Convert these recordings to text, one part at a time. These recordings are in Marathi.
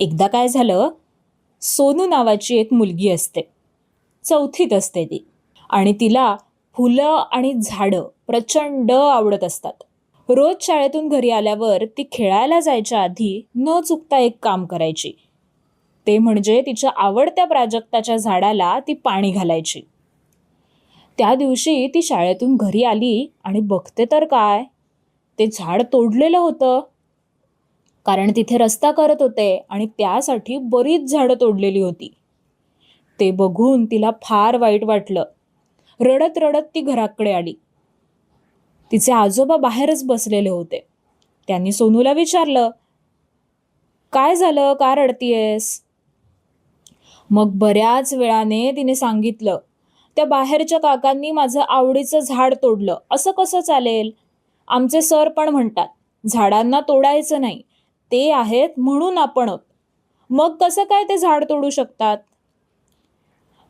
एकदा काय झालं, सोनू नावाची एक मुलगी असते. चौथीत असते ती. आणि तिला फुलं आणि झाडं प्रचंड आवडत असतात. रोज शाळेतून घरी आल्यावर ती खेळायला जायच्या आधी न चुकता एक काम करायची. ते म्हणजे तिच्या आवडत्या प्राजक्ताच्या झाडाला ती पाणी घालायची. त्या दिवशी ती शाळेतून घरी आली आणि बघते तर काय, ते झाड तोडलेलं होतं. कारण तिथे रस्ता करत होते आणि त्यासाठी बरीच झाडं तोडलेली होती. ते बघून तिला फार वाईट वाटलं. रडत रडत ती घराकडे आली. तिचे आजोबा बाहेरच बसलेले होते. त्यांनी सोनूला विचारलं, काय झालं, का रडतीयेस? मग बऱ्याच वेळाने तिने सांगितलं, त्या बाहेरच्या काकांनी माझं आवडीचं झाड तोडलं, असं कसं चालेल? आमचे सर पण म्हणतात झाडांना तोडायचं नाही, ते आहेत म्हणून आपण आहोत. मग कसं काय ते झाड तोडू शकतात?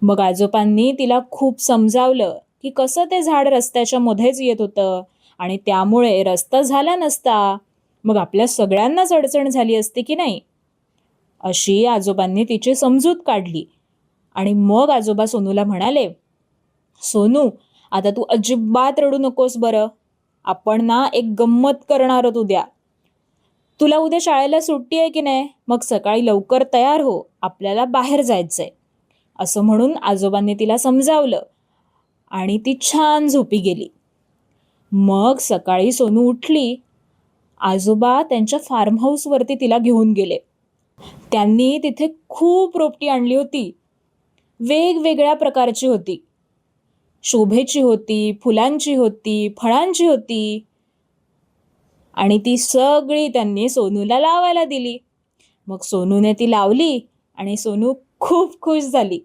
मग आजोबांनी तिला खूप समजावलं की कसं ते झाड रस्त्याच्या मध्येच येत होतं आणि त्यामुळे रस्ता झाला नसता, मग आपल्या सगळ्यांनाच अडचण झाली असती की नाही. अशी आजोबांनी तिची समजूत काढली. आणि मग आजोबा सोनूला म्हणाले, सोनू, आता तू अजिबात रडू नकोस बरं. आपण ना एक गंमत करणार आहोत उद्या. तुला उद्या शाळेला सुट्टी आहे की नाही? मग सकाळी लवकर तयार हो, आपल्याला बाहेर जायचंय. असं म्हणून आजोबांनी तिला समजावलं आणि ती छान झोपी गेली. मग सकाळी सोनू उठली. आजोबा त्यांच्या फार्म हाऊसवरती तिला घेऊन गेले. त्यांनी तिथे खूप रोपटी आणली होती. वेगवेगळ्या प्रकारची होती. शोभेची होती, फुलांची होती, फळांची होती. आणि ती सगळी त्यांनी सोनूला लावायला दिली. मग सोनूने ती लावली आणि सोनू खूप खुश झाली.